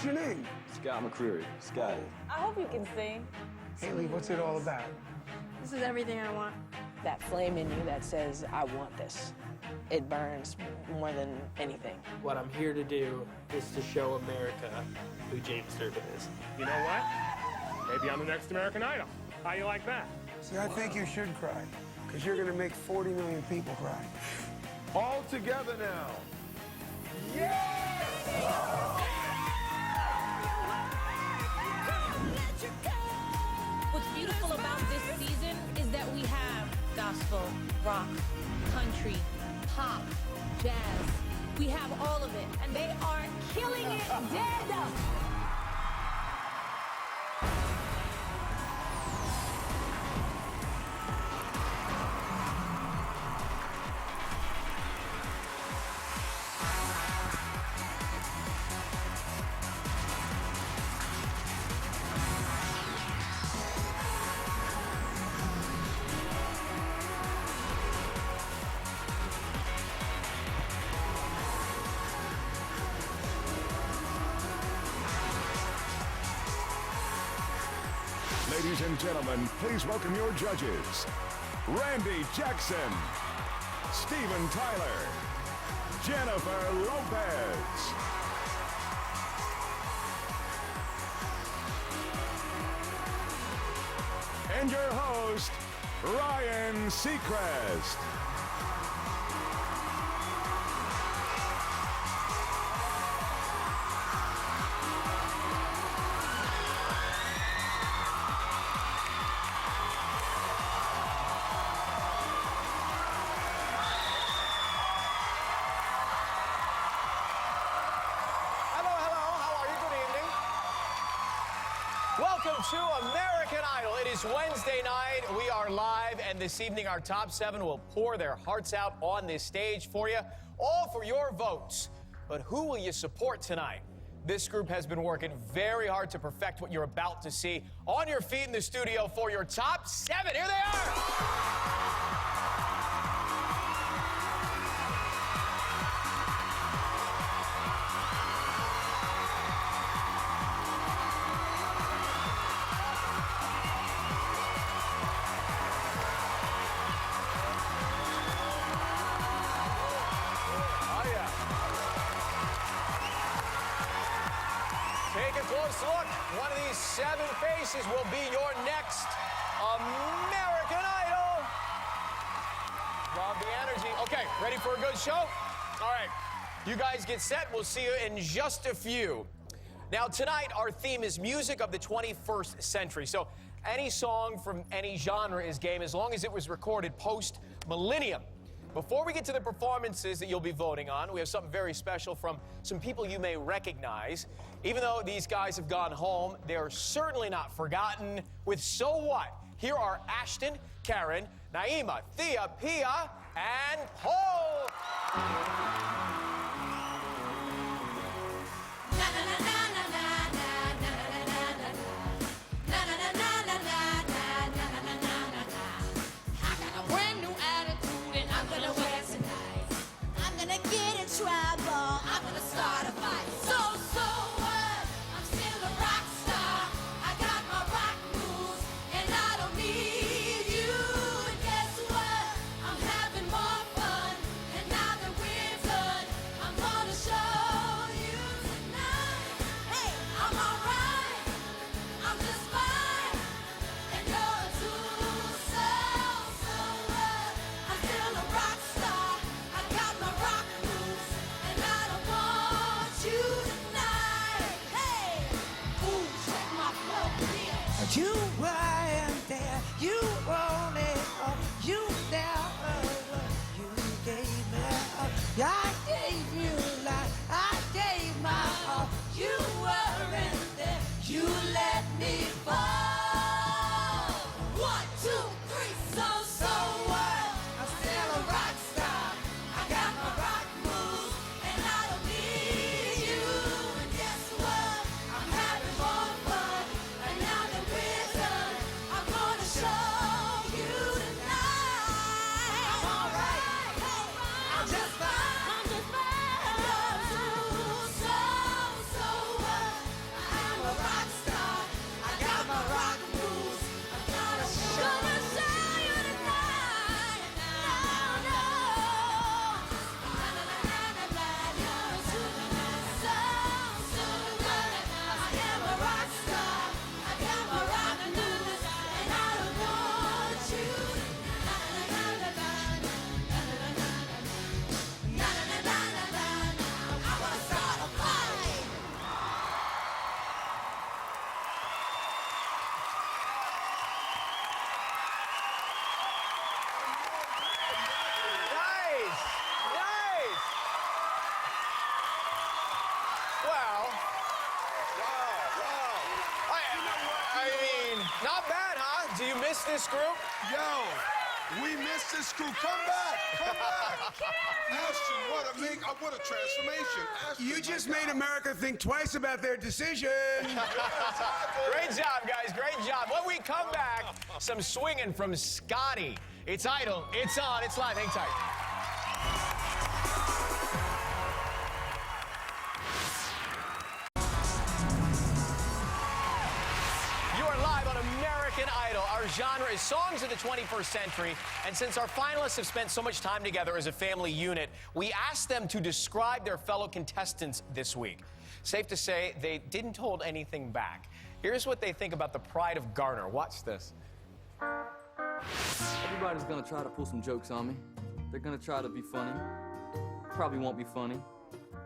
your name? Scott McCreery. Scott. I hope you can sing. Haley, what's it all about? This is everything I want. That flame in you that says, I want this. It burns more than anything. What I'm here to do is to show America who James Durbin is. You know what? Maybe I'm the next American Idol. How you like that? See, I think you should cry, because you're going to make 40 million people cry. All together now. What's beautiful about this season is that we have gospel, rock, country, pop, jazz. We have all of it, and they are killing it dead. Ladies and gentlemen, please welcome your judges. Randy Jackson, Steven Tyler, Jennifer Lopez. And your host, Ryan Seacrest. Welcome to American Idol. It is Wednesday night. We are live, and this evening our top 7 will pour their hearts out on this stage for you, all for your votes. But who will you support tonight? This group has been working very hard to perfect what you're about to see. On your feet in the studio for your top 7. Here they are. Take a close look. One of these 7 faces will be your next American Idol. Love the energy. Okay, ready for a good show? All right, you guys get set. We'll see you in just a few. Now, tonight, our theme is music of the 21st century. So any song from any genre is game as long as it was recorded post-millennium. Before we get to the performances that you'll be voting on, we have something very special from some people you may recognize. Even though these guys have gone home, they're certainly not forgotten with So What? Here are Ashton, Karen, Naima, Thea, Pia, and Paul. Trouble, I'm gonna start a fight. So what? I'm still a rock star. I got my rock moves, and I don't need you. And guess what? I'm having more fun, and now that we're missed this group? Yo, we missed this crew. Come back. Come back. Ashton, what a transformation. Ashton, You just made America think twice about their decision. Great job, guys. Great job. When we come back, some swinging from Scotty. It's Idol. It's on. It's live. Hang tight. You are live on American Idol. Our genre is songs of the 21st century. And since our finalists have spent so much time together as a family unit, we asked them to describe their fellow contestants this week. Safe to say, they didn't hold anything back. Here's what they think about the pride of Garner. Watch this. Everybody's gonna try to pull some jokes on me. They're gonna try to be funny. Probably won't be funny.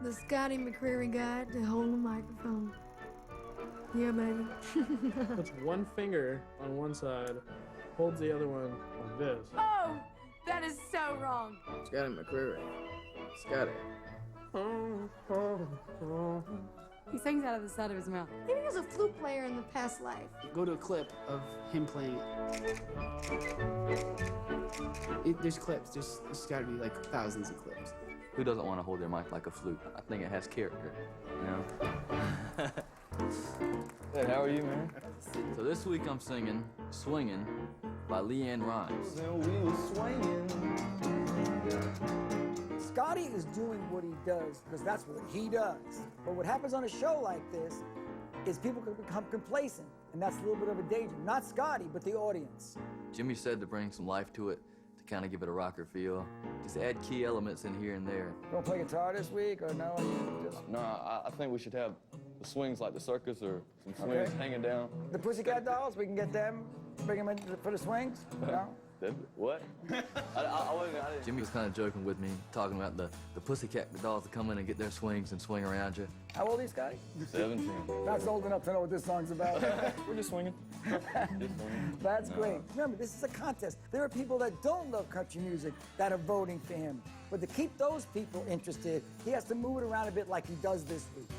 The Scotty McCreery guy to hold the microphone. Yeah, baby. Puts one finger on one side, holds the other one like this. Oh, that is so wrong. Scotty McCreery. Scotty. He sings out of the side of his mouth. Maybe he was a flute player in the past life. Go to a clip of him playing it. There's clips. There's got to be like thousands of clips. Who doesn't want to hold their mic like a flute? I think it has character, you know? Hey, how are you, man? So this week I'm singing Swingin' by LeAnn Rimes. Scotty is doing what he does because that's what he does. But what happens on a show like this is people can become complacent, and that's a little bit of a danger. Not Scotty, but the audience. Jimmy said to bring some life to it, to kind of give it a rocker feel. Just add key elements in here and there. Don't play guitar this week, or no? No, I think we should have the swings like the circus or some swings hanging down. The Pussycat Dolls, we can get them, bring them in for the swings? No? What? Jimmy was kind of joking with me, talking about the Pussycat Dolls to come in and get their swings and swing around you. How old are you, Scotty? 17. That's old enough to know what this song's about. We're just swinging. That's great. Remember, this is a contest. There are people that don't love country music that are voting for him. But to keep those people interested, he has to move it around a bit like he does this week.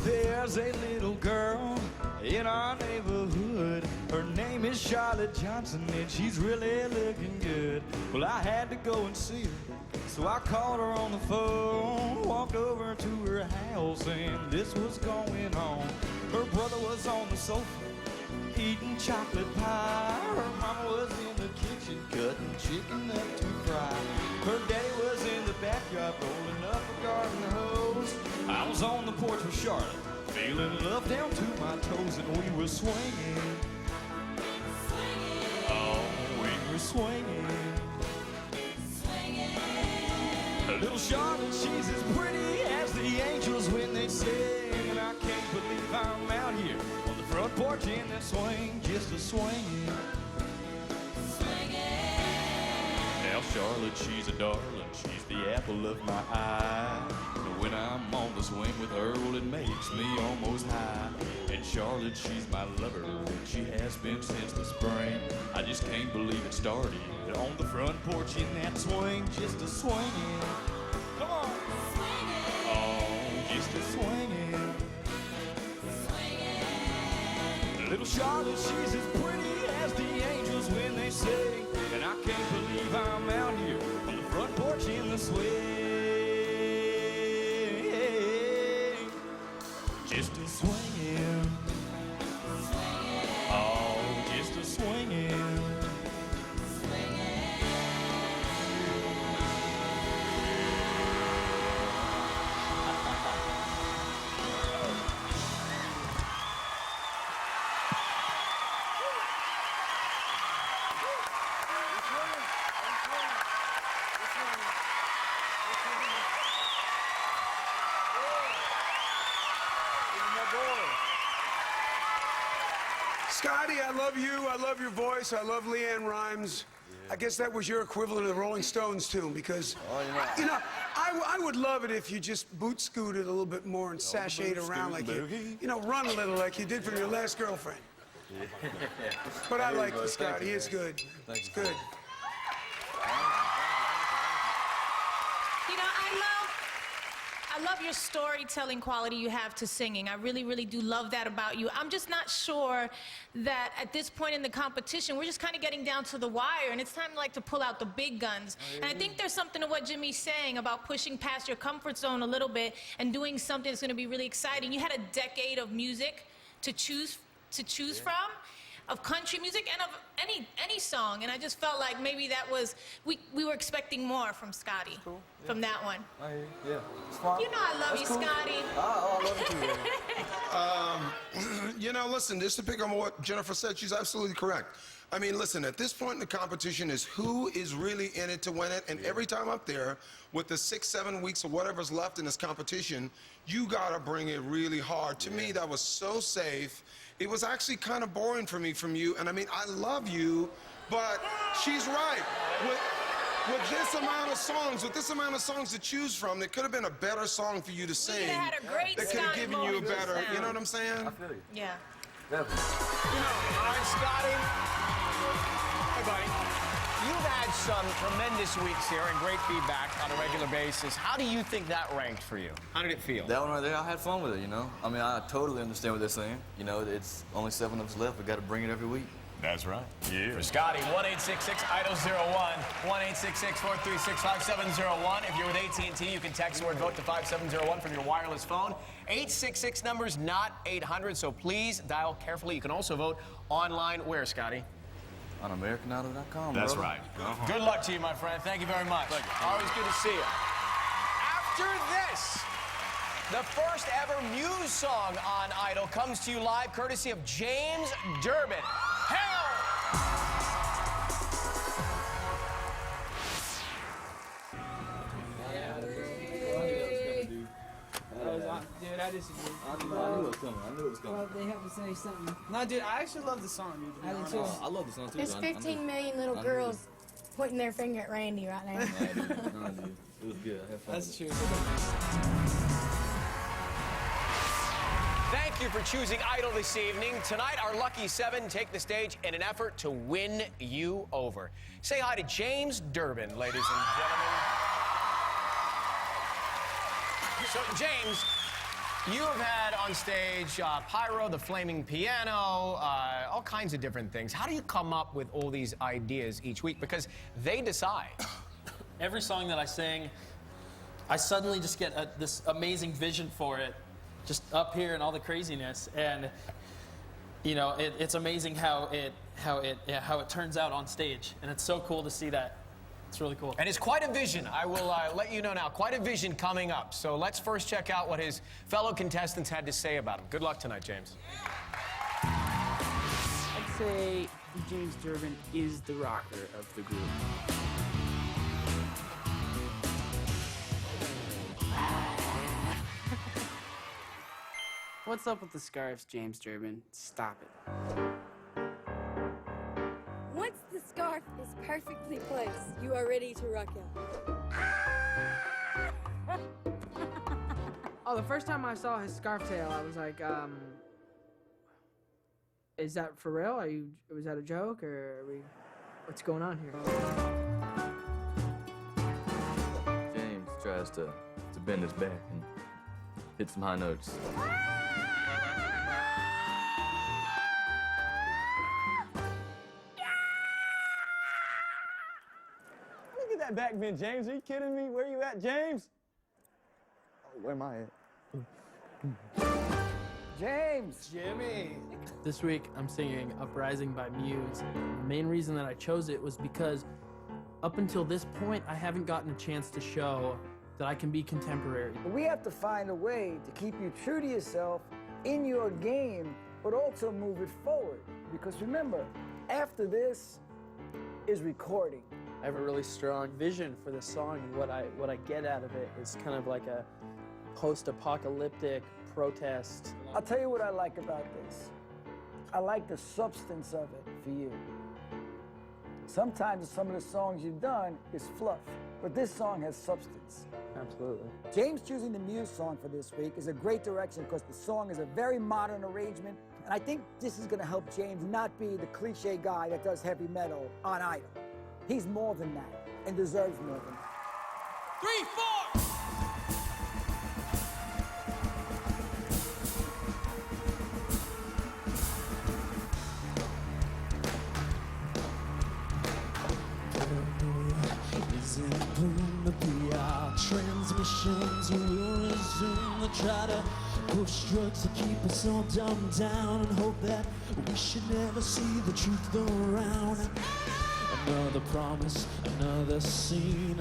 There's a little girl in our neighborhood. Her name is Charlotte Johnson, and she's really looking good. Well, I had to go and see her, so I called her on the phone, walked over to her house, and this was going on. Her brother was on the sofa, eating chocolate pie. Her mama was in the kitchen, cutting chicken up to fry. Her daddy was in the backyard, rolling up a garden hose. I was on the porch with Charlotte, feeling love down to my toes, and we were swinging. Oh, we were swinging. Little Charlotte, she's as pretty as the angels when they sing, and I can't believe I'm out here on the front porch in that swing, just a swinging. Now Charlotte, she's a darling, she's the apple of my eye. And when I'm on the swing with her, well, it makes me almost high. And Charlotte, she's my lover, and she has been since the spring. I just can't believe it started on the front porch in that swing, just a swinging. Come on. Swinging. Oh, just a swinging. Swinging. Little Charlotte, she's as pretty as the angels when they sing. And I can't believe I'm out here on the front porch in the swing. Just a swinging. Oh, just a swinging. Scotty, I love you. I love your voice. I love LeAnn Rimes. I guess that was your equivalent of the Rolling Stones tune, because, you know, I would love it if you just boot scooted a little bit more and sashayed around like you know, run a little like you did from your last girlfriend. But I like you, Scotty. It's good. It's good. I love your storytelling quality you have to singing. I really, really do love that about you. I'm just not sure that at this point in the competition, we're just kind of getting down to the wire, and it's time like to pull out the big guns. And I think there's something to what Jimmy's saying about pushing past your comfort zone a little bit and doing something that's going to be really exciting. You had a decade of music to choose from, of country music and of any song, and I just felt like maybe that was we were expecting more from Scotty, from that one. Yeah. You know I love you, Scotty. I love it too. You know, listen, just to pick on what Jennifer said, she's absolutely correct. I mean, listen, at this point in the competition is who is really in it to win it, and every time up there, with the 6, 7 weeks or whatever's left in this competition, you gotta bring it really hard. To me, that was so safe. It was actually kind of boring for me from you, and I mean, I love you, but she's right. With this amount of songs to choose from, there could have been a better song for you to sing. You had a great that could have Scotty given you a moment just better, now. you know what I'm saying? I feel you. Yeah. Definitely. All right, Scotty. Hey, buddy. You've had some tremendous weeks here and great feedback on a regular basis. How do you think that ranked for you? How did it feel? That one right there, I had fun with it, you know? I mean, I totally understand what they're saying. You know, it's only 7 of us left. We got to bring it every week. That's right. Yeah. For Scotty, 1-866-IDOL-01, 1-866-436-5701. If you're with AT&T, you can text the word VOTE to 5701 from your wireless phone. 866 number's not 800, so please dial carefully. You can also vote online. Where, Scotty? On AmericanIdol.com, That's brother. right. Good luck to you, my friend. Thank you very much. Always good to see you. After this, the first ever Muse song on Idol comes to you live courtesy of James Durbin. Hell! Dude, I disagree. I knew it was coming. I knew it was coming. Well, they have to say something. No, dude, I actually love the song, dude. I do too. I love the song too. There's 15 million little I knew girls pointing their finger at Randy right now. No, dude. It was good. I had fun. That's true. Thank you for choosing Idol this evening. Tonight, our lucky 7 take the stage in an effort to win you over. Say hi to James Durbin, ladies and gentlemen. So, James, you have had on stage Pyro, the flaming piano, all kinds of different things. How do you come up with all these ideas each week? Because they decide. Every song that I sing, I suddenly just get this amazing vision for it, just up here and all the craziness. And you know, it's amazing how it turns out on stage, and it's so cool to see that. It's really cool. And it's quite a vision. I will let you know now. Quite a vision coming up. So let's first check out what his fellow contestants had to say about him. Good luck tonight, James. I'd say James Durbin is the rocker of the group. What's up with the scarves, James Durbin? Stop it. Once the scarf is perfectly placed, you are ready to rock out. Oh, the first time I saw his scarf tail, I was like, is that for real? Was that a joke, or what's going on here? James tries to bend his back and hit some high notes. Look at that back bend, James. Are you kidding me? Where you at, James? Oh, where am I at? James! Jimmy! This week, I'm singing Uprising by Muse. The main reason that I chose it was because up until this point, I haven't gotten a chance to show that I can be contemporary. But we have to find a way to keep you true to yourself in your game, but also move it forward. Because remember, after this is recording. I have a really strong vision for the song, and what I get out of it is kind of like a post-apocalyptic protest. I'll tell you what I like about this. I like the substance of it for you. Sometimes some of the songs you've done is fluff, but this song has substance. Absolutely. James choosing the Muse song for this week is a great direction because the song is a very modern arrangement, and I think this is going to help James not be the cliche guy that does heavy metal on Idol. He's more than that and deserves more than that. 3, 4! soon. They try to push drugs to keep us all dumbed down and hope that we should never see the truth go around. Another promise, another scene,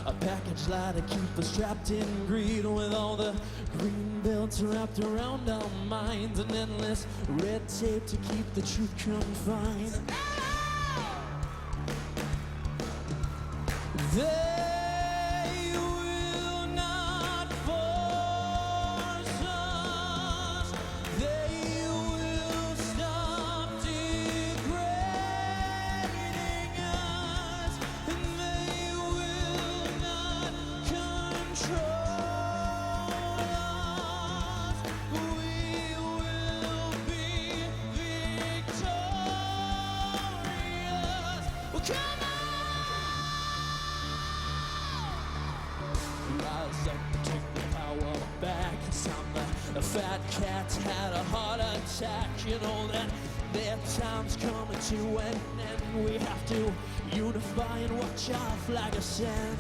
a package lie to keep us trapped in greed, with all the green belts wrapped around our minds, and endless red tape to keep the truth confined. They will not force us. They will stop degrading us, and they will not control us. We will be victorious. Well, come on! Rise up and take the power back. It's time the fat cat's had a heart attack. You know that their time's coming to an end. We have to unify and watch our flag ascend.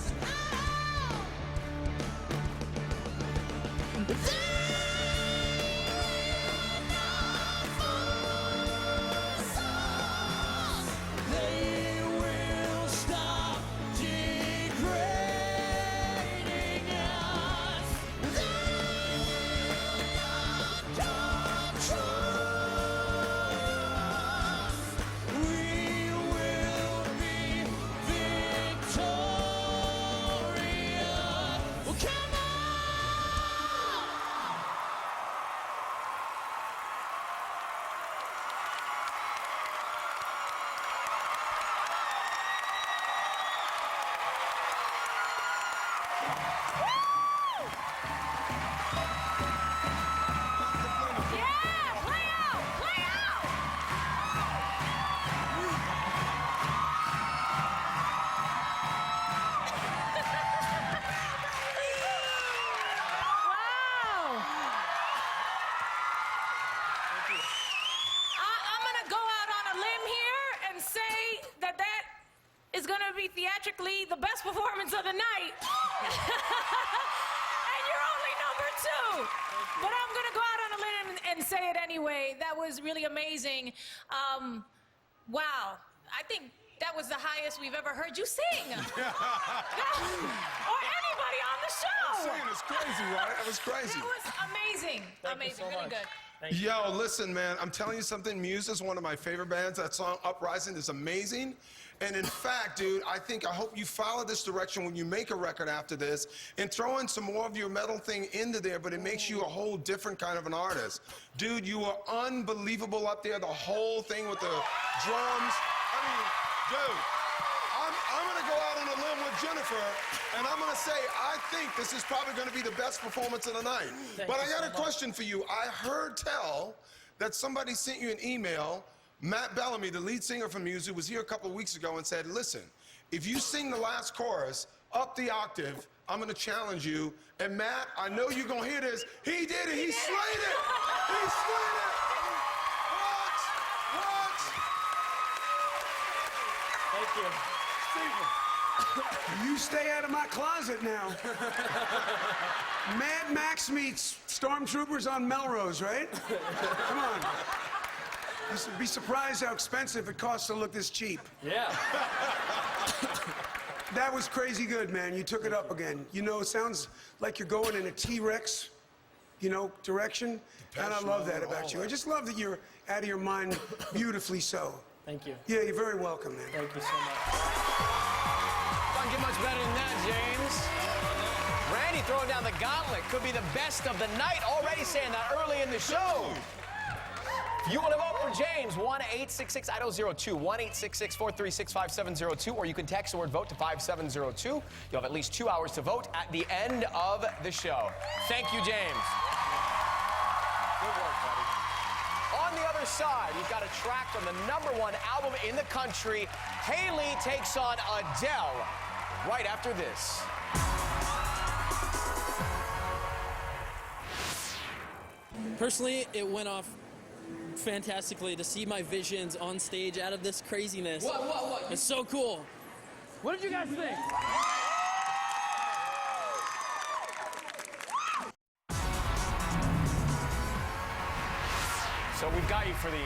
They will stop degrading us. They will not control us. We will be victorious. Well, come on! I'm gonna go out on a limb here and say that that is gonna be theatrically the best performance of the night. And you're only number 2. But I'm gonna go out on a limb and say it anyway. That was really amazing. Wow. I think that was the highest we've ever heard you sing. Or anybody on the show. Singing is crazy, right? That was crazy. It was amazing. Amazing. Really good. Yo, listen, man, I'm telling you something. Muse is one of my favorite bands. That song, Uprising, is amazing. And in fact, dude, I hope you follow this direction when you make a record after this and throw in some more of your metal thing into there, but it makes you a whole different kind of an artist. Dude, you are unbelievable up there, the whole thing with the drums. I mean, dude, I'm gonna go out on a limb with Jennifer, and I'm gonna say, I think this is probably gonna be the best performance of the night. But I got a question for you. I heard tell that somebody sent you an email. Matt Bellamy, the lead singer from Muse, who was here a couple of weeks ago, and said, listen, if you sing the last chorus up the octave, I'm gonna challenge you. And Matt, I know you're gonna hear this. He did it. He slayed it. He slayed it. What? Thank you. You stay out of my closet now. Mad Max meets Stormtroopers on Melrose, right? Come on. You'd be surprised how expensive it costs to look this cheap. Yeah. That was crazy good, man. You took it up again. You know, it sounds like you're going in a T-Rex, you know, direction. And I love that about you. I just love that you're out of your mind beautifully so. Thank you. Yeah, you're very welcome, man. Thank you so much. Can't get much better than that, James. Randy throwing down the gauntlet. Could be the best of the night. Already saying that early in the show. If you want to vote for James, 1-866-IDOL-02, 1-866-436-5702, or you can text the word VOTE to 5702. You'll have at least 2 hours to vote at the end of the show. Thank you, James. Good work, buddy. On the other side, we've got a track from the #1 album in the country. Haley takes on Adele right after this. Personally, it went off fantastically to see my visions on stage out of this craziness. What? It's so cool. What did you guys think? So we've got you for the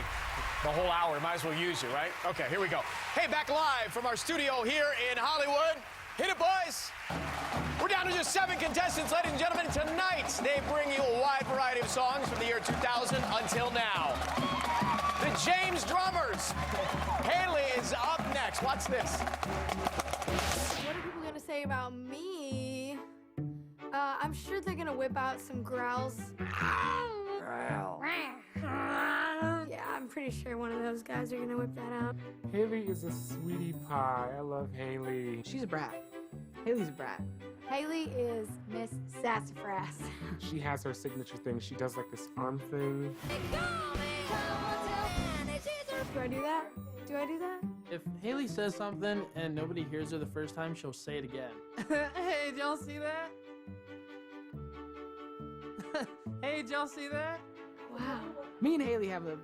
whole hour. Might as well use you, right? Okay, here we go. Hey, back live from our studio here in Hollywood. Hit it, boys. We're down to just 7 contestants, ladies and gentlemen. Tonight, they bring you a wide variety of songs from the year 2000 until now. The James Drummers. Haley is up next. Watch this. What are people gonna say about me? I'm sure they're gonna whip out some growls. Growl. Yeah, I'm pretty sure one of those guys are gonna whip that out. Haley is a sweetie pie. I love Haley. She's a brat. Haley's a brat. Haley is Miss Sassafras. She has her signature thing. She does like this arm thing. Do I do that? Do I do that? If Haley says something and nobody hears her the first time, she'll say it again. Hey, did y'all see that? Hey, did y'all see that? Wow. Me and Haley have a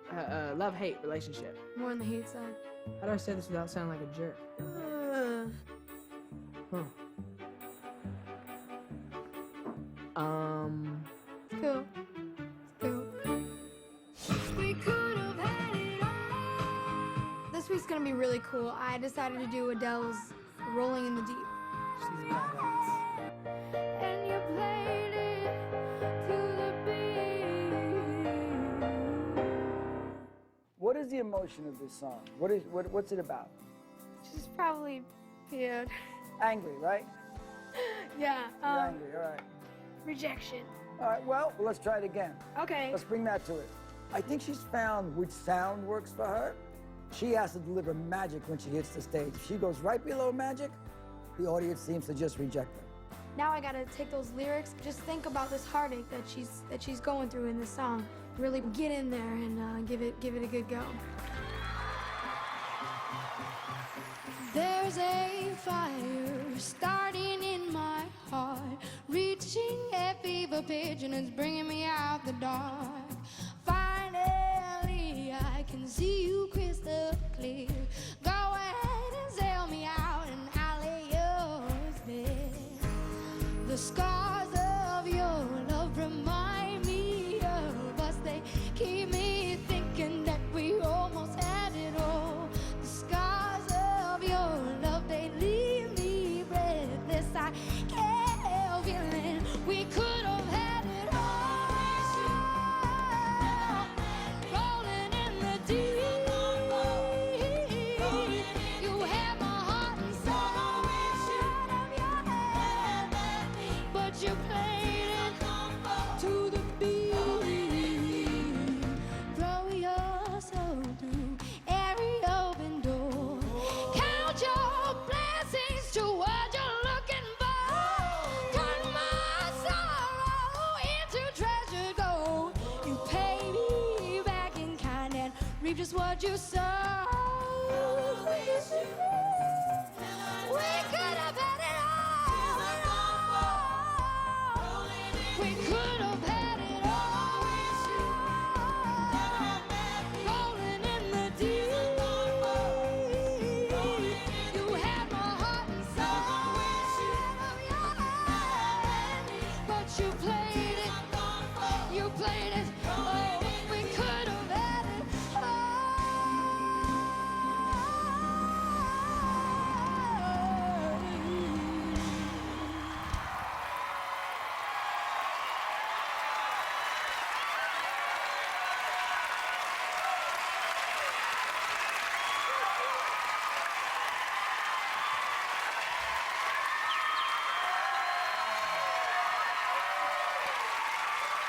love-hate relationship. More on the hate side. How do I say this without sounding like a jerk? Huh. Cool. Cool. We could have had it all. This week's gonna be really cool. I decided to do Adele's Rolling in the Deep. She's badass. And you played it to the beat. What is the emotion of this song? What's it about? She's probably peed. Angry, right? Yeah. You're angry, all right. Rejection. All right, well, let's try it again. Okay. Let's bring that to it. I think she's found which sound works for her. She has to deliver magic when she hits the stage. If she goes right below magic, the audience seems to just reject her. Now I gotta take those lyrics, just think about this heartache that she's going through in this song. Really get in there and give it a good go. There's a fire starting in my heart, reaching a fever pitch and it's bringing me out the dark. Finally, I can see you crystal clear. Go ahead and sail me out and I'll lay yours bare. The scars of your love remind me of us. They keep me thinking that we almost had it all. The scars of your love, they leave me breathless. I can't help feeling we could have had it all. Rolling in the deep. You had my heart and soul out of your hand, but you played it to the beat. Throw your soul through every open door. Count your blessings to what you're looking for. Turn my sorrow into treasure gold. You pay me back in kind and reap just what you sow. We could have had it all. We could have had it all. Rolling in the deep. You had my heart and soul out of your hand, but you played it. You played it. Oh, we could have had it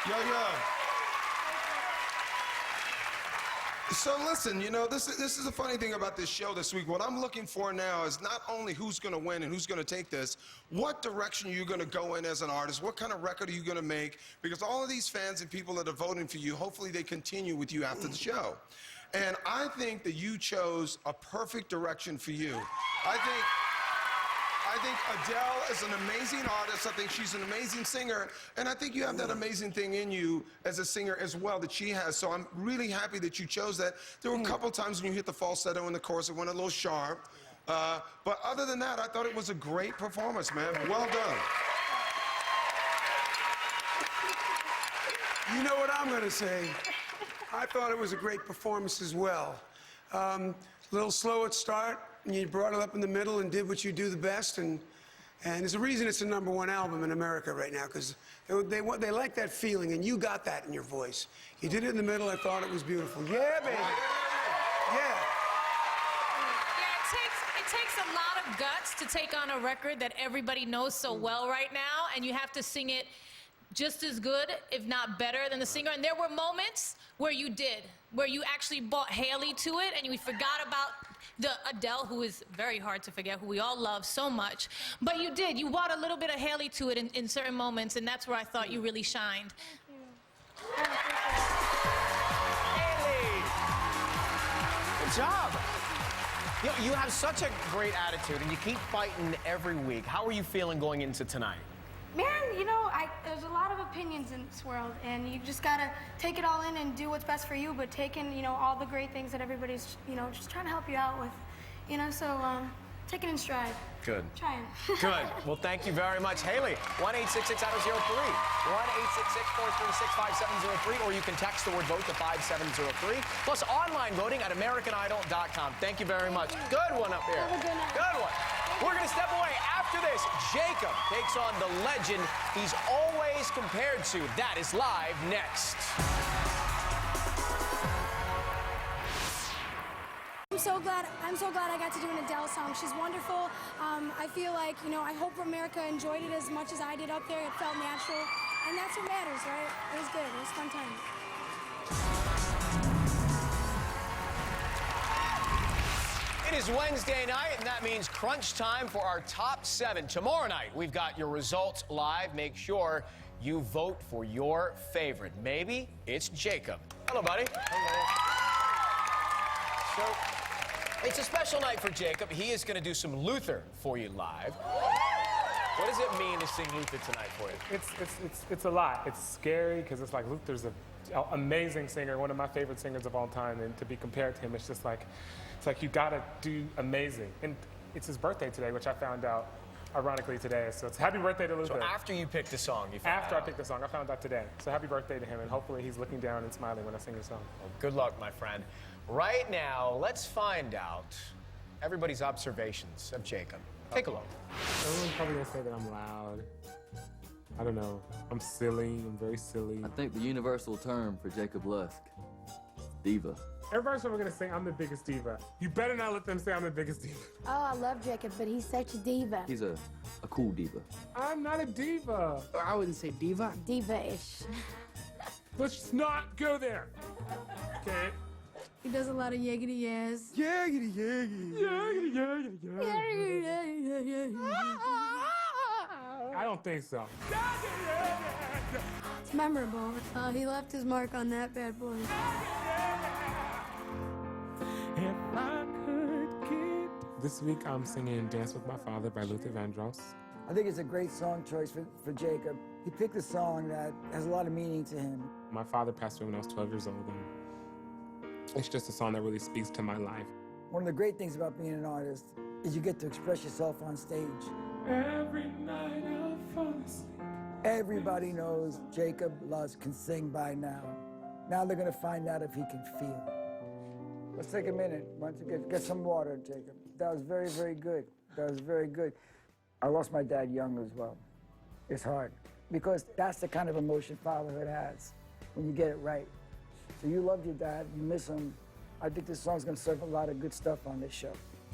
Yo. So listen, you know, this is the funny thing about this show this week. What I'm looking for now is not only who's going to win and who's going to take this, what direction are you going to go in as an artist? What kind of record are you going to make? Because all of these fans and people that are voting for you, hopefully they continue with you after the show. And I think that you chose a perfect direction for you. I think Adele is an amazing artist. I think she's an amazing singer. And I think you have that amazing thing in you as a singer as well that she has. So I'm really happy that you chose that. There were a couple times when you hit the falsetto in the chorus, it went a little sharp. But other than that, I thought it was a great performance, man. Well done. You know what I'm gonna say? I thought it was a great performance as well. A little slow at start, and you brought it up in the middle and did what you do the best. And there's a reason it's the #1 album in America right now, because they like that feeling, and you got that in your voice. You did it in the middle. I thought it was beautiful. Yeah, baby. Yeah. It takes a lot of guts to take on a record that everybody knows so well right now, and you have to sing it just as good, if not better, than the singer. And there were moments where you did, where you actually brought Haley to it, and we forgot about the Adele, who is very hard to forget, who we all love so much. But you did. You brought a little bit of Haley to it in certain moments, and that's where I thought you really shined. Haley! Good job. You have such a great attitude, and you keep fighting every week. How are you feeling going into tonight? Man, you know, there's a lot of opinions in this world, and you just gotta take it all in and do what's best for you, but take in, you know, all the great things that everybody's, you know, just trying to help you out with, you know, so take it in stride. Good. Trying. Good. Well, thank you very much, Haley. 1-866-AUTO-03. 1-866-436-5703, or you can text the word VOTE to 5703. Plus online voting at AmericanIdol.com. Thank you very much. Good one up here. Have a good night. Good one. We're going to step away. After this, Jacob takes on the legend he's always compared to. That is live next. I'm so glad I got to do an Adele song. She's wonderful. I feel like, you know, I hope America enjoyed it as much as I did up there. It felt natural, and that's what matters, right? It was good. It was a fun time. It is Wednesday night, and that means crunch time for our top 7. Tomorrow night, we've got your results live. Make sure you vote for your favorite. Maybe it's Jacob. Hello, buddy. So, it's a special night for Jacob. He is going to do some Luther for you live. What does it mean to sing Luther tonight for you? It's a lot. It's scary because it's like Luther's an amazing singer, one of my favorite singers of all time, and to be compared to him, it's just like, you gotta do amazing. And it's his birthday today, which I found out ironically today. So it's happy birthday to Luther. So after you picked the song, you found After out. I picked the song, I found out today. So happy birthday to him, and hopefully he's looking down and smiling when I sing the song. Well, good luck, my friend. Right now, let's find out everybody's observations of Jacob. Take a look. Everyone's probably gonna say that I'm loud. I don't know. I'm silly. I'm very silly. I think the universal term for Jacob Lusk is diva. Everybody's probably gonna say I'm the biggest diva. You better not let them say I'm the biggest diva. Oh, I love Jacob, but he's such a diva. He's a cool diva. I'm not a diva. I wouldn't say diva. Diva-ish. Let's not go there. Okay. He does a lot of yiggity yes. Yaggity, yaggity. Yaggity, yaggity, yaggity. I don't think so. It's memorable. He left his mark on that bad boy. If I could get... This week I'm singing Dance With My Father by Luther Vandross. I think it's a great song choice for Jacob. He picked a song that has a lot of meaning to him. My father passed away when I was 12 years old, and it's just a song that really speaks to my life. One of the great things about being an artist is you get to express yourself on stage. Every night I fall asleep. Everybody knows Jacob Lusk can sing by now. Now they're gonna find out if he can feel. Let's take a minute. Why don't you get some water, Jacob? That was very, very good. That was very good. I lost my dad young as well. It's hard, because that's the kind of emotion fatherhood has, when you get it right. So you loved your dad, you miss him. I think this song's gonna serve a lot of good stuff on this show.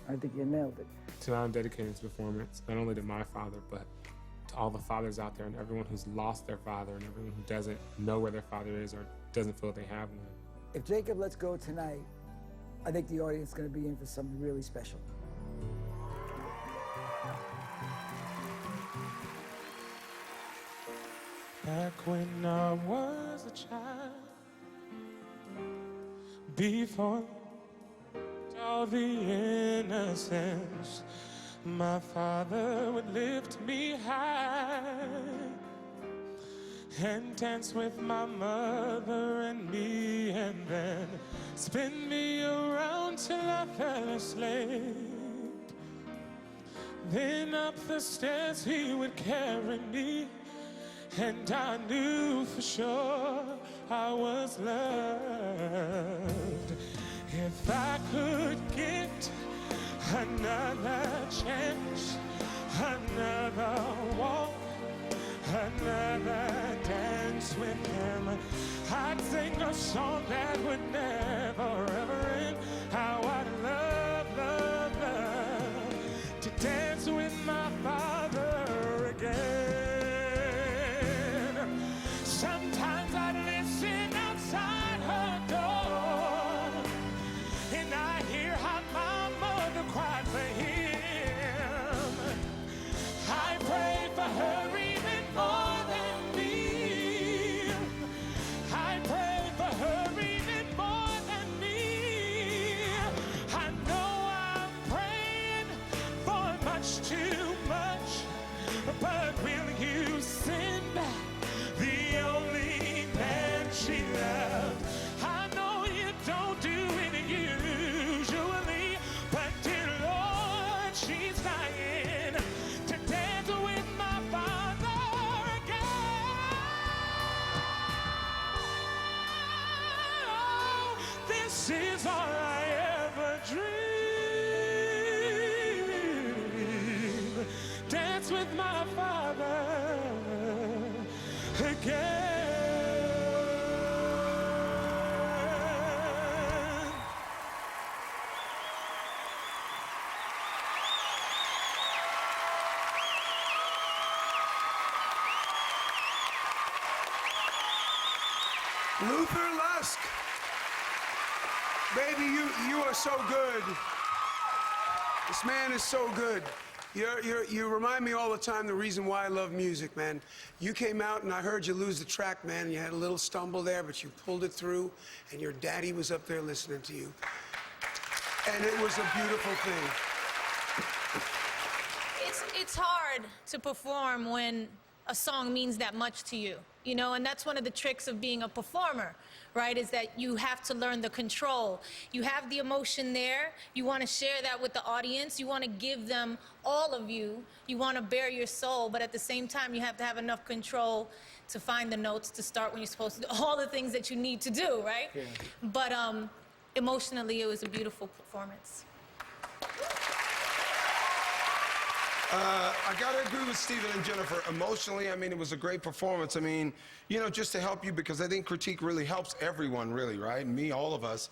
I think you nailed it. Tonight I'm dedicating this performance, not only to my father, but to all the fathers out there and everyone who's lost their father and everyone who doesn't know where their father is or doesn't feel they have one. If Jacob lets go tonight, I think the audience is gonna be in for something really special. Back when I was a child, before all the innocence, my father would lift me high and dance with my mother and me, and then spin me around till I fell asleep. Then up the stairs he would carry me, and I knew for sure I was loved. If I could get another chance, another walk, another dance with him, I'd sing a song that would never ever end. How I'd love, love, love to dance with my father again. Sometimes I'd listen outside her door, and I hear how my mother cried for him. I pray for her even more than me. I pray for her even more than me. I know I'm praying for much too much, but will you send back the only man she loved? I know you don't do it usually, but dear Lord, she's dying to dance with my father again. Oh, this is all I ever dreamed. Dance with my father again. Luther Lusk. Baby, you are so good. This man is so good. You remind me all the time the reason why I love music, man. You came out and I heard you lose the track, man. And you had a little stumble there, but you pulled it through, and your daddy was up there listening to you. And it was a beautiful thing. It's hard to perform when a song means that much to you, you know, and that's one of the tricks of being a performer, right, is that you have to learn the control. You have the emotion there, you want to share that with the audience, you want to give them all of you, you want to bare your soul, but at the same time you have to have enough control to find the notes, to start when you're supposed to do all the things that you need to do, right? Yeah. But emotionally it was a beautiful performance. I gotta agree with Stephen and Jennifer. Emotionally, I mean, it was a great performance. I mean, you know, just to help you, because I think critique really helps everyone, really, right? Me, all of us.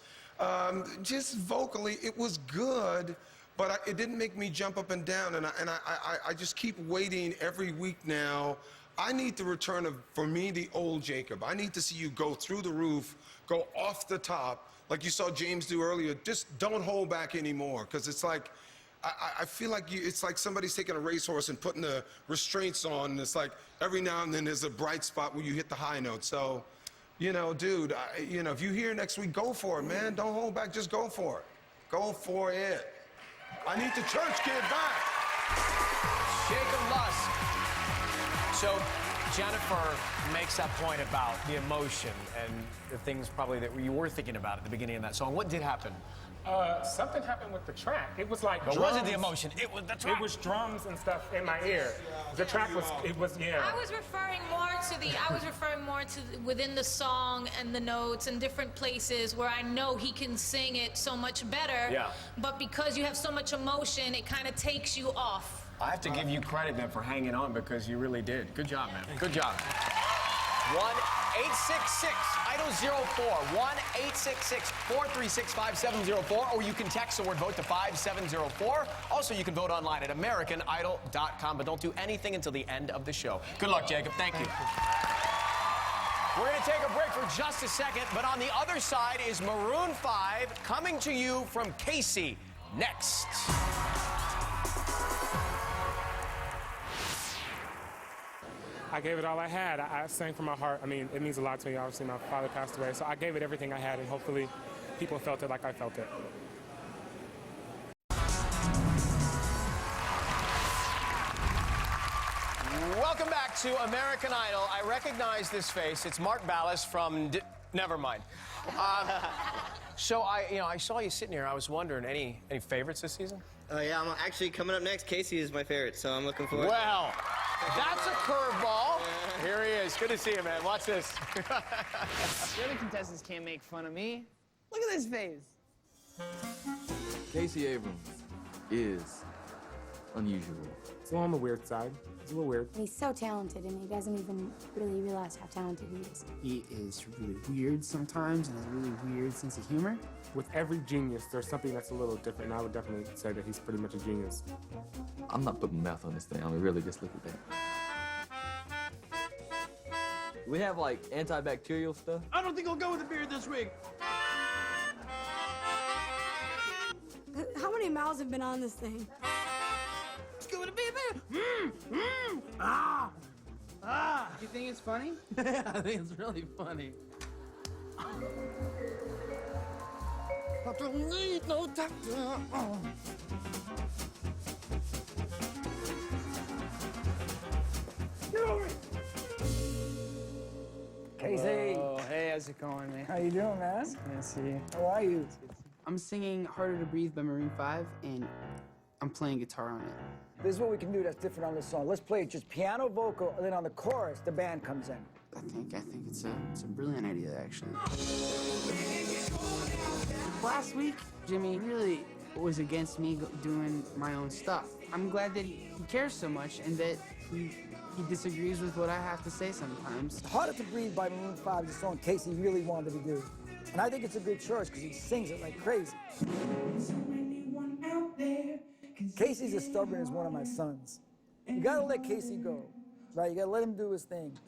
Just vocally, it was good, but it didn't make me jump up and down, and I just keep waiting every week now. I need the return of, for me, the old Jacob. I need to see you go through the roof, go off the top, like you saw James do earlier. Just don't hold back anymore, because it's like, I feel like it's like somebody's taking a racehorse and putting the restraints on, and it's like every now and then there's a bright spot where you hit the high note. So, you know, dude, you know, if you're here next week, go for it, man. Don't hold back, just go for it. Go for it. I need the church kid back. Jacob Lusk. So Jennifer makes that point about the emotion and the things probably that you were thinking about at the beginning of that song. What did happen? Something happened with the track. It was like But drums. wasn't the emotion, it was the track. It was drums and stuff in my ear. The track was, yeah. I was referring more to within the song and the notes and different places where I know he can sing it so much better. Yeah. But because you have so much emotion, it kind of takes you off. I have to give you credit then for hanging on, because you really did. Good job, man. Good job. 1-866-IDOL-04, 1-866-436-5704, or you can text the word vote to 5704. Also, you can vote online at AmericanIdol.com, but don't do anything until the end of the show. Good luck, Jacob. Thank you. We're going to take a break for just a second, but on the other side is Maroon 5 coming to you from Casey next. I gave it all I had. I sang from my heart. I mean, it means a lot to me. Obviously, my father passed away, so I gave it everything I had, and hopefully people felt it like I felt it. Welcome back to American Idol. I recognize this face. It's Mark Ballas from... Never mind. So I saw you sitting here. I was wondering, any favorites this season? Yeah, I'm actually coming up next. Casey is my favorite, so I'm looking forward. Well, that's a curveball. Here he is. Good to see you, man. Watch this. The other contestants can't make fun of me. Look at this face. Casey Abrams is unusual. So on the weird side. He's a little weird. He's so talented, and he doesn't even really realize how talented he is. He is really weird sometimes and has a really weird sense of humor. With every genius, there's something that's a little different, and I would definitely say that he's pretty much a genius. I'm not putting math on this thing. I mean, really, just look at that. We have, like, antibacterial stuff. I don't think I'll go with a beard this week. How many mouths have been on this thing? Let's go with a beard. You think it's funny? I think it's really funny. I don't need no doctor. Get over it. Casey. Oh, hey, how's it going, man? How you doing, man? Nice to see you. How are you? I'm singing Harder to Breathe by Maroon 5, and I'm playing guitar on it. This is what we can do that's different on this song. Let's play just piano, vocal, and then on the chorus, the band comes in. I think it's a brilliant idea, actually. Last week, Jimmy really was against me doing my own stuff. I'm glad that he cares so much and that he disagrees with what I have to say sometimes. Harder to Breathe by Maroon 5 is a song Casey really wanted to do. And I think it's a good choice because he sings it like crazy. Casey's as stubborn as one of my sons. You gotta let Casey go, right? You gotta let him do his thing.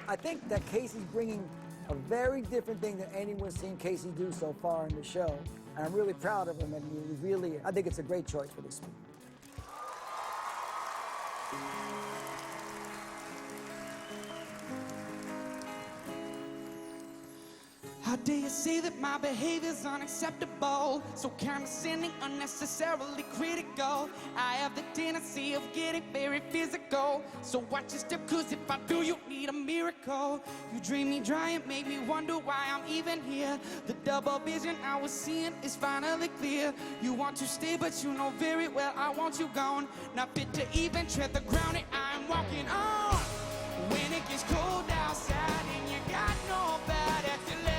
I think that Casey's bringing a very different thing than anyone's seen Casey do so far in the show. And I'm really proud of him, and I think it's a great choice for this week. How dare you say that my behavior's unacceptable? So condescending, unnecessarily critical. I have the tendency of getting very physical. So watch your step, cause if I do, you need a miracle. You drain me dry and make me wonder why I'm even here. The double vision I was seeing is finally clear. You want to stay, but you know very well I want you gone. Not fit to even tread the ground that I'm walking on. When it gets cold outside and you got nobody to love.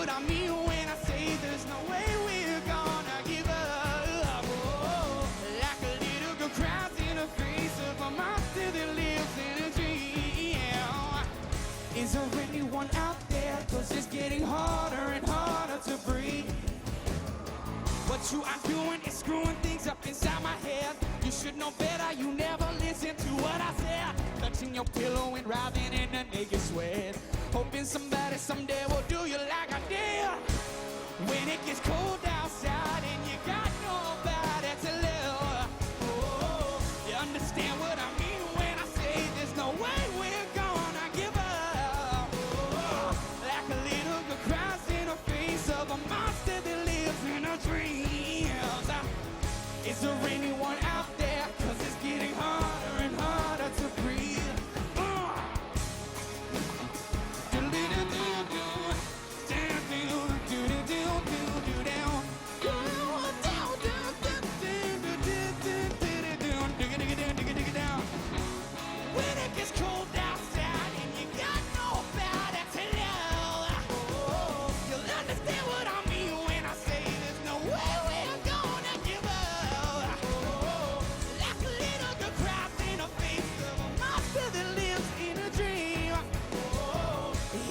I mean when I say there's no way we're gonna give up. Like a little girl cries in the face of a monster that lives in a dream. Is there anyone out there? Cause it's getting harder and harder to breathe. What you are doing is screwing things up inside my head. You should know better, you never listen to what I said. Touching your pillow and writhing in a naked sweat. Hoping somebody someday will do you like I did. When it gets cold outside and you got nobody to love. Oh, you understand what I mean when I say there's no way we're gonna give up. Oh, like a little girl cries in the face of a monster that lives in her dreams. Is there anyone out there? Cause it's getting harder and harder to breathe. When it gets cold outside and you got nobody to love, you'll understand what I mean when I say there's no way we're gonna give up. Like a little girl cries in the face of a monster that lives in a dream.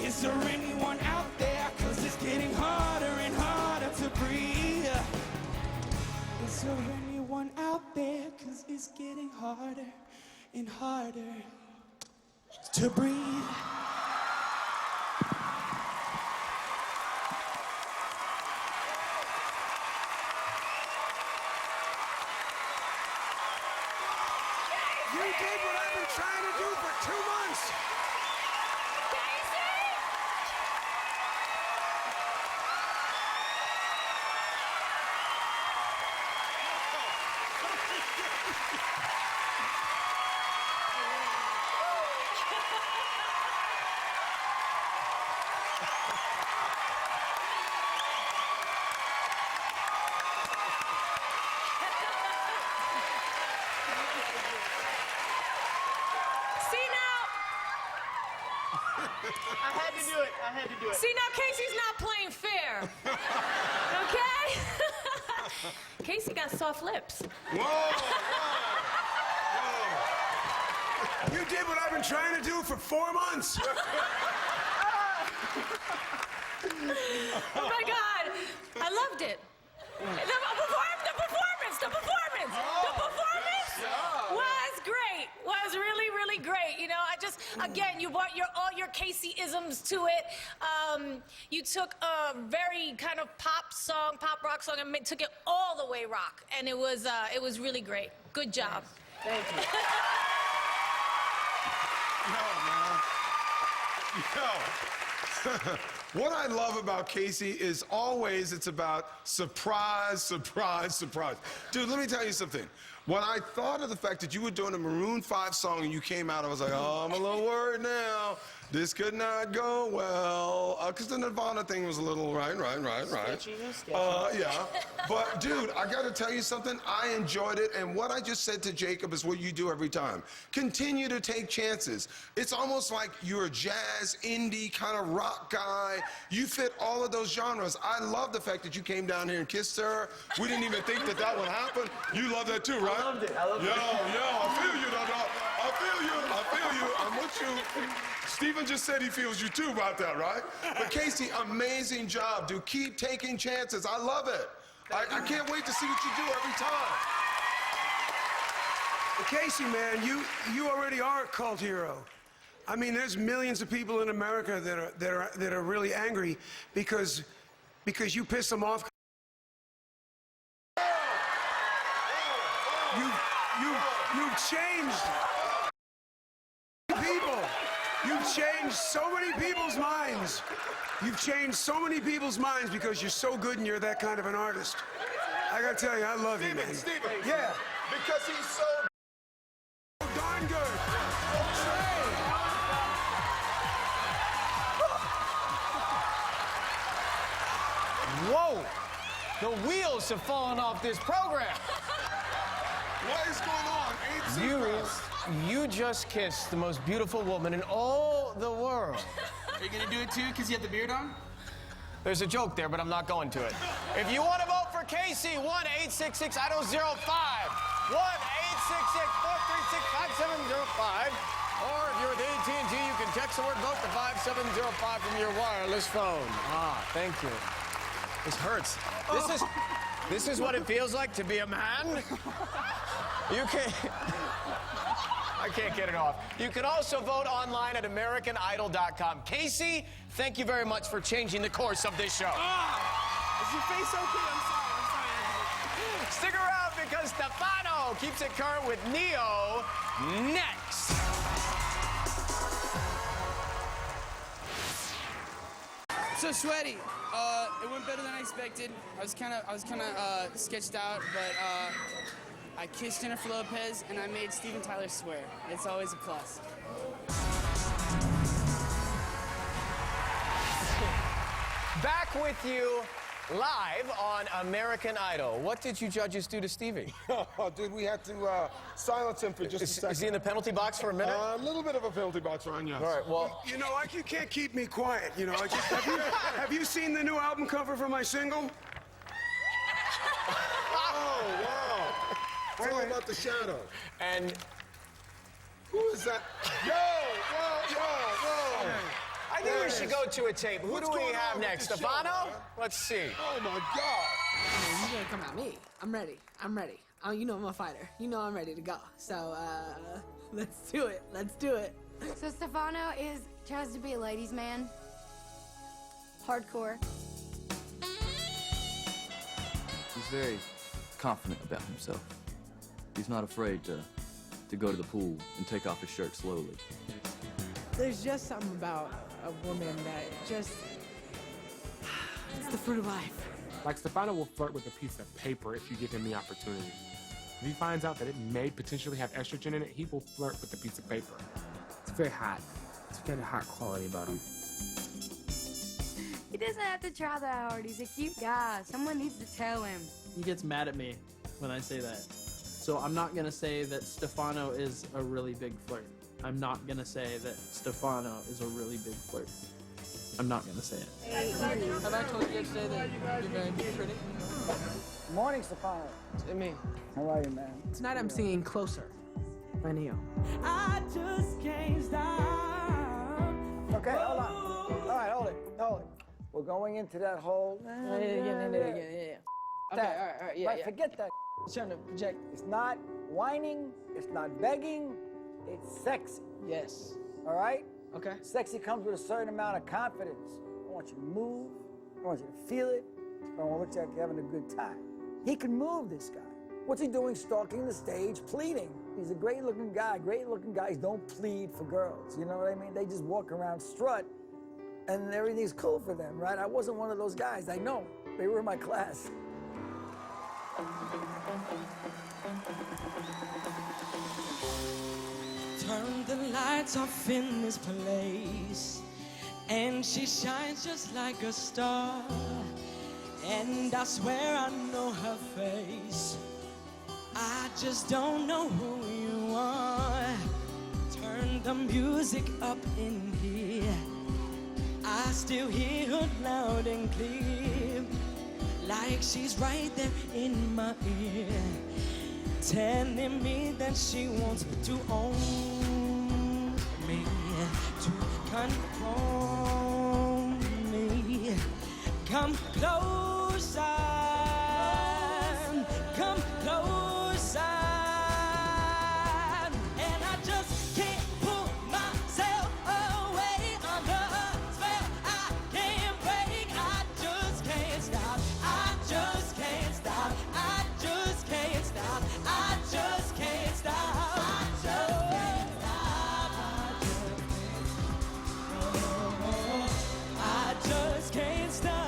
Is there anyone out there? Cause it's getting harder and harder to breathe. Is there anyone out there? Cause it's getting harder and harder to breathe. You did what I've been trying to do for 2 months. See now, I had to do it. I had to do it. see now, Casey's not playing fair. Okay? Casey got soft lips. Whoa! You did what I've been trying to do for 4 months. Oh my God, I loved it. The performance was great. Was really, really great. You know, I just, again, you brought all your Casey-isms to it. You took a very kind of pop rock song, and took it all the way rock, and it was really great. Good job. Thank you. Yo. What I love about Casey is always it's about surprise, surprise, surprise. Dude, let me tell you something. When I thought of the fact that you were doing a Maroon 5 song and you came out, I was like, oh, I'm a little worried now. This could not go well. Because the Nirvana thing was a little, right. Sketchy. Yeah. But, dude, I got to tell you something. I enjoyed it. And what I just said to Jacob is what you do every time. Continue to take chances. It's almost like you're a jazz, indie, kind of rock guy. You fit all of those genres. I love the fact that you came down here and kissed her. We didn't even think that that would happen. You love that too, right? I loved it. Yo, I feel you, dog. I feel you. I'm with you. Steven just said he feels you too about that, right? But Casey, amazing job, dude. Keep taking chances. I love it. I can't wait to see what you do every time. Casey, man, you already are a cult hero. I mean, there's millions of people in America that are really angry because you pissed them off. You've changed people. You've changed so many people's minds. You've changed so many people's minds because you're so good and you're that kind of an artist. I gotta tell you, I love you, man. Steven. Yeah. Because he's so darn good. Whoa! The wheels have fallen off this program. What is going on? You just kissed the most beautiful woman in all the world. Are you gonna do it too, because you have the beard on? There's a joke there, but I'm not going to it. If you want to vote for Casey, 1-866-IDOL-05. 1-866-436-5705. Or if you're with AT&T, you can text the word vote to 5705 from your wireless phone. Thank you. This hurts. This is what it feels like to be a man. I can't get it off. You can also vote online at AmericanIdol.com. Casey, thank you very much for changing the course of this show. Is your face okay? I'm sorry. Stick around because Stefano keeps it current with Neo next. So sweaty. It went better than I expected. I was kind of sketched out, but I kissed Jennifer Lopez and I made Steven Tyler swear. It's always a plus. Back with you live on American Idol. What did you judges do to Stevie? Oh, dude, we had to silence him for just a second. Is he in the penalty box for a minute? A little bit of a penalty box, Ron, yes. All right, well... You know, you can't keep me quiet, you know. Have you seen the new album cover for my single? Oh, wow. It's all about the shadow. And... Who is that? Whoa. I think we should go to a tape. Who do we have next? Stefano? Let's see. Oh, my God. You gotta come at me. I'm ready. You know I'm a fighter. You know I'm ready to go. So, let's do it. So Stefano tries to be a ladies' man. Hardcore. He's very confident about himself. He's not afraid to go to the pool and take off his shirt slowly. There's just something about a woman that just... It's the fruit of life. Like, Stefano will flirt with a piece of paper if you give him the opportunity. If he finds out that it may potentially have estrogen in it, he will flirt with a piece of paper. It's very hot. It's got a hot quality about him. He doesn't have to try that hard. He's a cute guy. Someone needs to tell him. He gets mad at me when I say that. So I'm not gonna say that Stefano is a really big flirt. I'm not gonna say that Stefano is a really big flirt. I'm not gonna say it. Have I told you yesterday that you're very pretty? Morning, Stefano. It's me. How are you, man? Tonight I'm singing Closer by Neo. I just can't stop. Okay, hold on. All right, hold it. We're going into that whole... Yeah. Okay, all right, yeah. Forget that. Trying to project. It's not whining. It's not begging. It's sexy. Yes. All right? Okay. Sexy comes with a certain amount of confidence. I want you to move. I want you to feel it. I want to look like you're having a good time. He can move, this guy. What's he doing stalking the stage, pleading? He's a great-looking guy. Great-looking guys don't plead for girls. You know what I mean? They just walk around, strut, and everything's cool for them, right? I wasn't one of those guys. I know. They were in my class. Turn the lights off in this place, and she shines just like a star. And I swear I know her face. I just don't know who you are. Turn the music up in here. I still hear her loud and clear, like she's right there in my ear, telling me that she wants to own me, to control me. Come closer, come closer, and I just can't pull myself away under her spell. I can't break, I just can't stop, I just can't stop, I just can't stop, I just can't stop, I just can't stop, I just can't stop.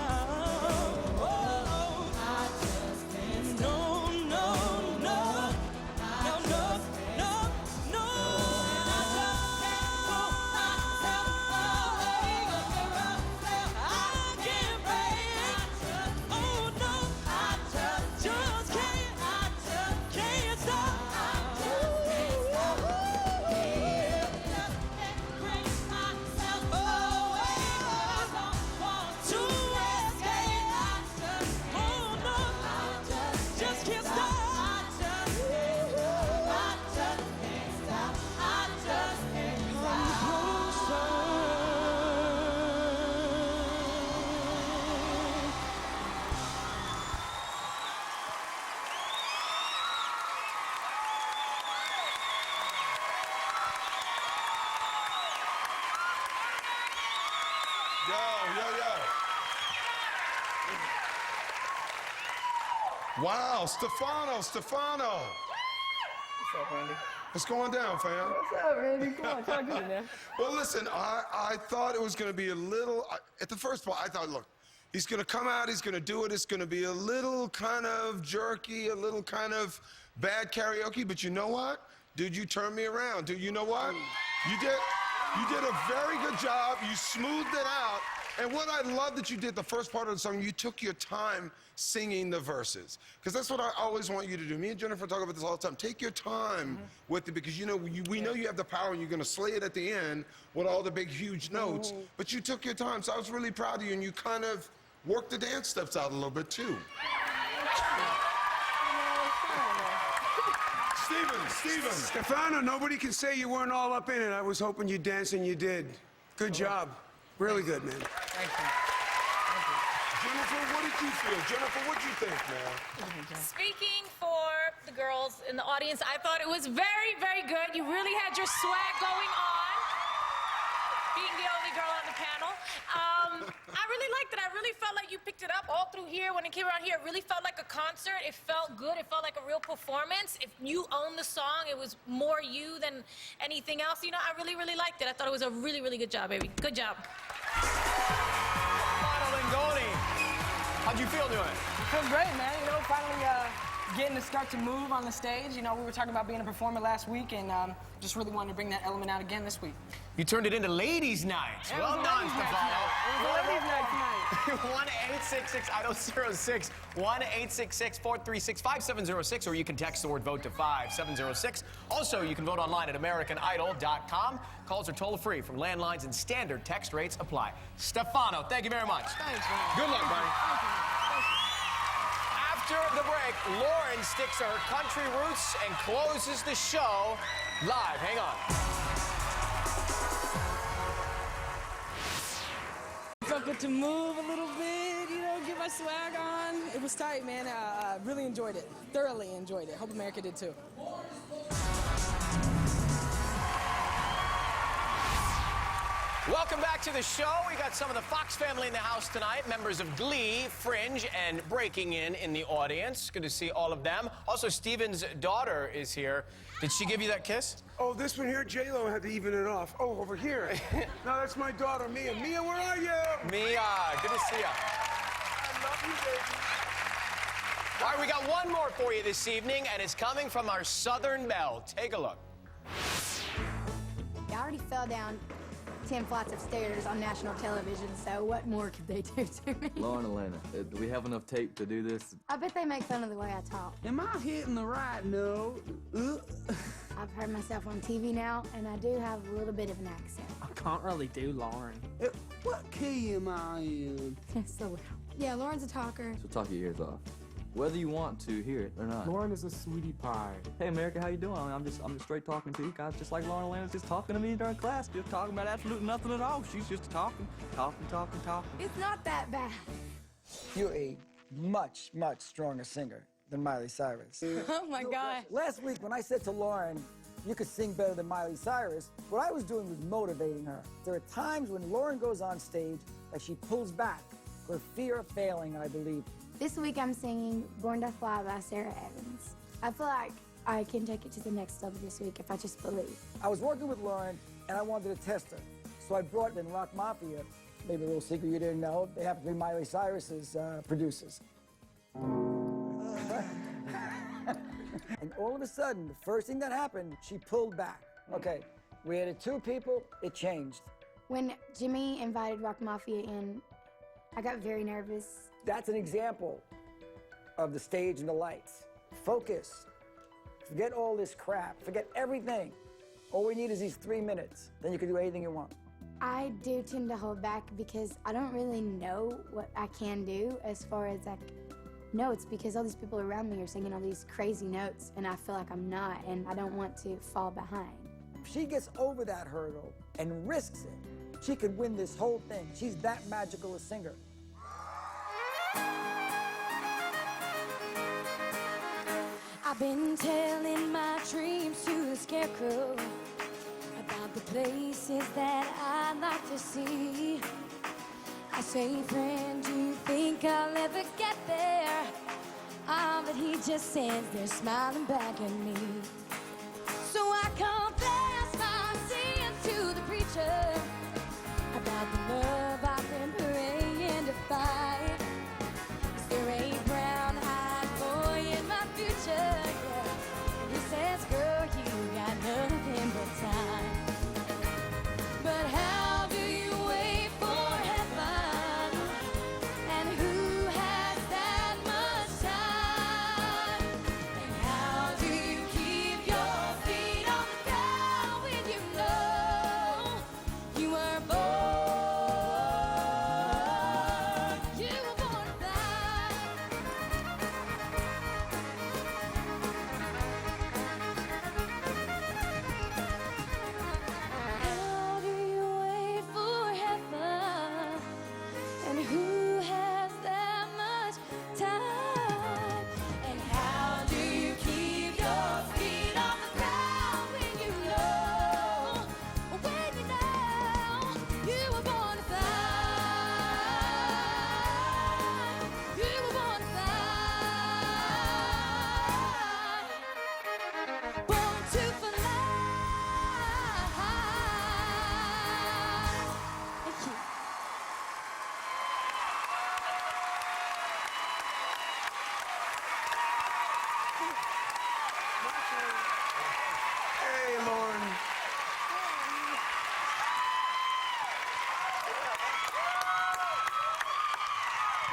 Wow, Stefano. What's up, Randy? What's going down, fam? What's up, Randy? Come on, talk to me, man. Well, listen, I thought it was going to be a little, at the first part, I thought, look, he's going to come out, he's going to do it, it's going to be a little kind of jerky, a little kind of bad karaoke, but you know what? Dude, you turned me around. Dude, you know what? You did a very good job. You smoothed it out. And what I love that you did the first part of the song, you took your time singing the verses. Because that's what I always want you to do. Me and Jennifer talk about this all the time. Take your time with it, because you know we know you have the power and you're going to slay it at the end with all the big, huge notes. But you took your time, so I was really proud of you, and you kind of worked the dance steps out a little bit, too. Steven. Stefano, nobody can say you weren't all up in it. I was hoping you'd dance, and you did. Good job. Really good, man. Thank you. Jennifer, what did you feel? Jennifer, what did you think, man? Speaking for the girls in the audience, I thought it was very, very good. You really had your swag going on, being the only girl on the panel. I really liked it. I really felt like you picked it up all through here. When it came around here, it really felt like a concert. It felt good. It felt like a real performance. If you owned the song, it was more you than anything else. You know, I really, really liked it. I thought it was a really, really good job, baby. Good job. Stefano Lingoni, how'd you feel doing it? I feel great, man. You know, finally getting to start to move on the stage. You know, we were talking about being a performer last week, and just really wanted to bring that element out again this week. You turned it into ladies' night. It Well was a done, ladies' night Stefano. tonight. It was a ladies' night tonight. 1-866-IDOL-06, 1-866-436-5706, or you can text the word VOTE to 5706. Also, you can vote online at AmericanIdol.com. Calls are toll-free from landlines, and standard text rates apply. Stefano, thank you very much. Thanks, man. Good luck, buddy. After the break, Lauren sticks to her country roots and closes the show live. Hang on. Something to move a little bit, you know, get my swag on. It was tight, man. I really enjoyed it. Thoroughly enjoyed it. Hope America did too. Welcome back to the show. We got some of the Fox family in the house tonight, members of Glee, Fringe, and Breaking In the audience. Good to see all of them. Also, Steven's daughter is here. Did she give you that kiss? Oh, this one here, J-Lo had to even it off. Oh, over here. No, that's my daughter, Mia. Mia, where are you? Mia, good to see you. I love you, baby. All right, we got one more for you this evening, and it's coming from our Southern Belle. Take a look. I already fell down 10 flights of stairs on national television, so what more could they do to me? Lauren Atlanta, do we have enough tape to do this? I bet they make fun of the way I talk. Am I hitting the right note? I've heard myself on TV now, and I do have a little bit of an accent. I can't really do Lauren. What key am I in? So loud. Yeah, Lauren's a talker. So talk your ears off, whether you want to hear it or not. Lauren is a sweetie pie. Hey, America, how you doing? I'm just straight talking to you guys, just like Lauren Atlanta's just talking to me during class, just talking about absolutely nothing at all. She's just talking. It's not that bad. You're a much, much stronger singer than Miley Cyrus. Oh my God. Last week, when I said to Lauren, you could sing better than Miley Cyrus, what I was doing was motivating her. There are times when Lauren goes on stage that she pulls back for fear of failing, I believe. This week I'm singing Born to Fly by Sarah Evans. I feel like I can take it to the next level this week if I just believe. I was working with Lauren, and I wanted to test her. So I brought in Rock Mafia. Maybe a little secret you didn't know. They happen to be Miley Cyrus's producers. And all of a sudden, the first thing that happened, she pulled back. Okay, we added 2 people, it changed. When Jimmy invited Rock Mafia in, I got very nervous. That's an example of the stage and the lights. Focus. Forget all this crap. Forget everything. All we need is these 3 minutes. Then you can do anything you want. I do tend to hold back because I don't really know what I can do as far as like, no, it's because all these people around me are singing all these crazy notes and I feel like I'm not, and I don't want to fall behind. If she gets over that hurdle and risks it, she could win this whole thing. She's that magical a singer. I've been telling my dreams to the scarecrow about the places that I'd like to see. I say, friend, do you think I'll ever get there? Ah, but he just stands there smiling back at me. So I confess my sin to the preacher about the love I've been praying to find. 'Cause there ain't brown-eyed boy in my future, yeah. He says, girl, you got nothing but time. But how do you wait for heaven? And who has that much time? And how do you keep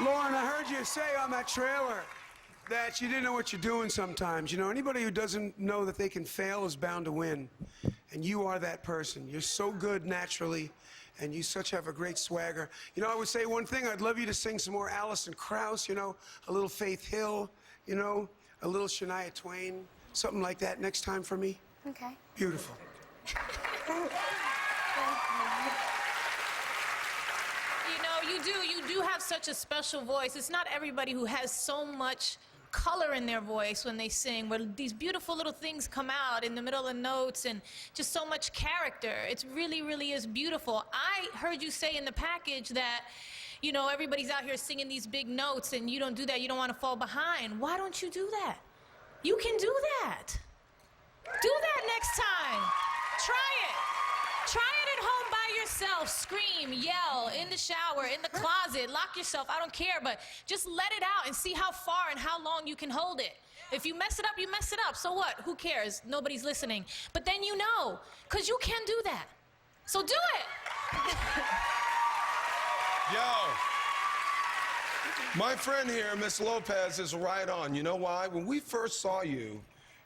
Lauren, I heard you say on that trailer that you didn't know what you're doing sometimes. You know, anybody who doesn't know that they can fail is bound to win. And you are that person. You're so good naturally, and you have a great swagger. You know, I would say one thing. I'd love you to sing some more Alison Krauss, you know, a little Faith Hill, you know, a little Shania Twain, something like that next time for me. Okay. Beautiful. You do have such a special voice. It's not everybody who has so much color in their voice when they sing, where these beautiful little things come out in the middle of notes and just so much character. It really, really is beautiful. I heard you say in the package that, you know, everybody's out here singing these big notes and you don't do that. You don't want to fall behind. Why don't you do that? You can do that. Do that next time. Try it. Try it at home by yourself. Scream, yell, in the shower, in the closet, lock yourself. I don't care, but just let it out and see how far and how long you can hold it. If you mess it up, you mess it up. So what? Who cares? Nobody's listening. But then you know, because you can do that. So do it. Yo. My friend here, Miss Lopez, is right on. You know why? When we first saw you,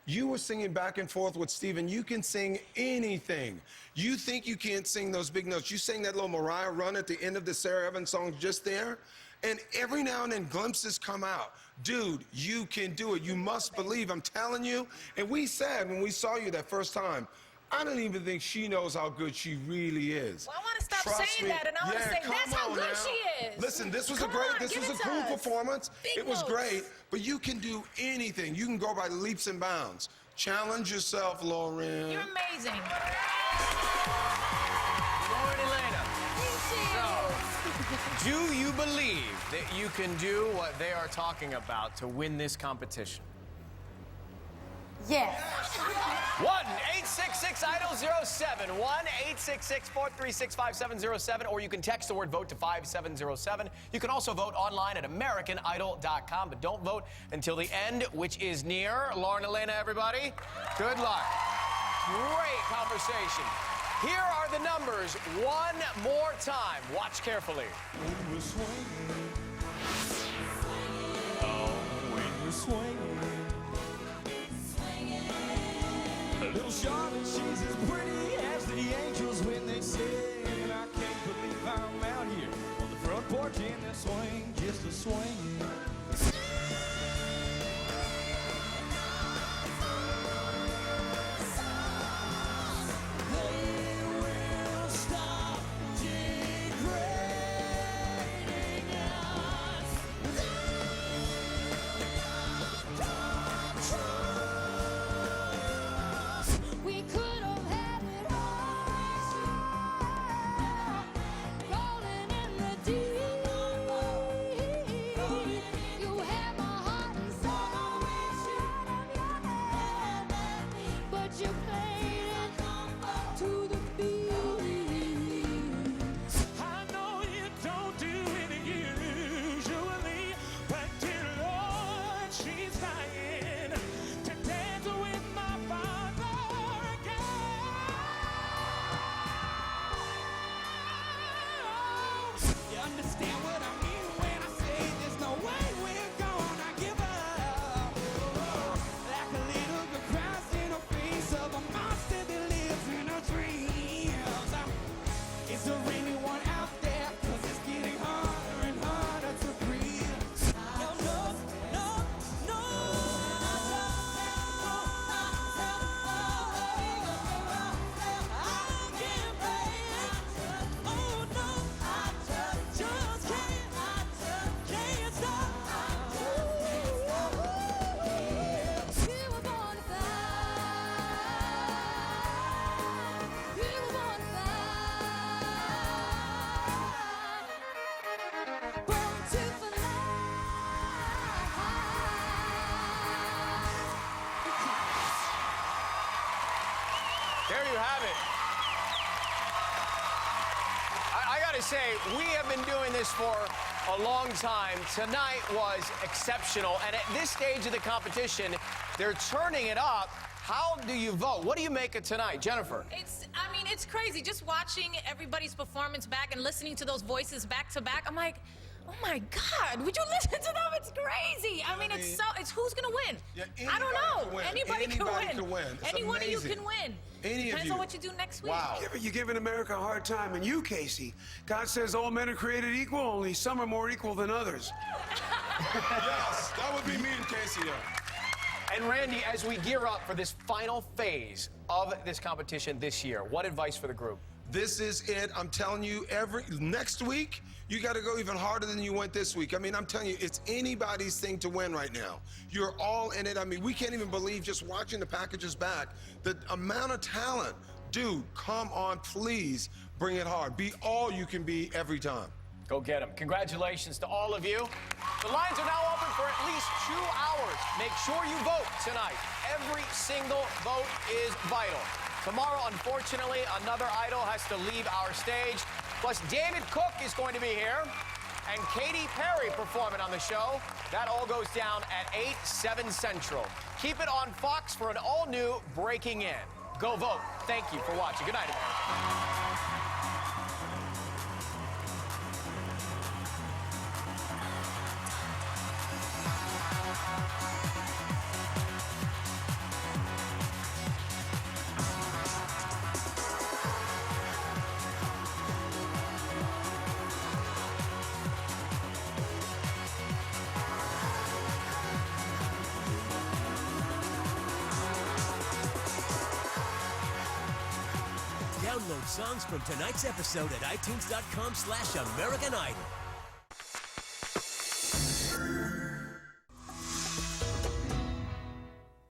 you were singing back and forth with Steven. You can sing anything. You think you can't sing those big notes. You sang that little Mariah run at the end of the Sarah Evans song just there. And every now and then glimpses come out. Dude, you can do it. You must believe. I'm telling you. And we said when we saw you that first time, I don't even think she knows how good she really is. Well, I want to stop Trust saying me. that, and I want to say that's how good now. she is. Listen, this was Come a great, on, this give was it a to cool us. performance. Big It was notes. great, but you can do anything. You can go by leaps and bounds. Challenge yourself, Lauren. You're amazing. Lauren Elena. So, do you believe that you can do what they are talking about to win this competition? Yes. 1-866-IDOL-07. 1-866-436-5707. Or you can text the word VOTE to 5707. You can also vote online at AmericanIdol.com. But don't vote until the end, which is near. Lauren Elena, everybody. Good luck. Great conversation. Here are the numbers one more time. Watch carefully. When we're swinging, oh, when we're swinging. A little Charlotte, she's as pretty as the angels when they sing. And I can't believe I'm out here on the front porch in that swing, just a swinging. They will stop degrading us. We could have had it all, rolling in the deep. You had my heart and soul inside of your hand, but you played it to the beat. I know you don't do it usually, but dear Lord, she's dying to dance with my father again. You understand what I mean when I say there's no way we're gonna give up. Like a little girl cries in the face of a monster that lives in her dreams. Is there anyone out there? 'Cause it's getting harder and harder to breathe. No, no, no, no. I can't breathe. Oh no, I just can't stop. We were born to fly. We were born to fly. Born to fly. There you have it. I gotta say, we have been doing this for a long time. Tonight was exceptional, and at this stage of the competition, they're turning it up. How do you vote? What do you make of tonight, Jennifer? I mean, it's crazy. Just watching everybody's performance back and listening to those voices back to back, I'm like, Oh my God! Would you listen to them? It's crazy. I mean, it's who's gonna win? Yeah, I don't know. can win. Anybody can win. It's Any one of you amazing. can win. Any of Depends you. on what you do next week. Wow. Yeah, but you're giving America a hard time, and you, Casey. God says all men are created equal, only some are more equal than others. Yes, that would be me and Casey there. And Randy, as we gear up for this final phase of this competition this year, what advice for the group? This is it. I'm telling you, next week, you got to go even harder than you went this week. I mean, I'm telling you, it's anybody's thing to win right now. You're all in it. I mean, we can't even believe just watching the packages back, the amount of talent. Dude, come on, please bring it hard. Be all you can be every time. Go get them. Congratulations to all of you. The lines are now open for at least 2 hours. Make sure you vote tonight. Every single vote is vital. Tomorrow, unfortunately, another idol has to leave our stage. Plus, David Cook is going to be here, and Katy Perry performing on the show. That all goes down at 8, 7 Central. Keep it on Fox for an all-new Breaking In. Go vote. Thank you for watching. Good night, America. Download songs from tonight's episode at iTunes.com/American Idol.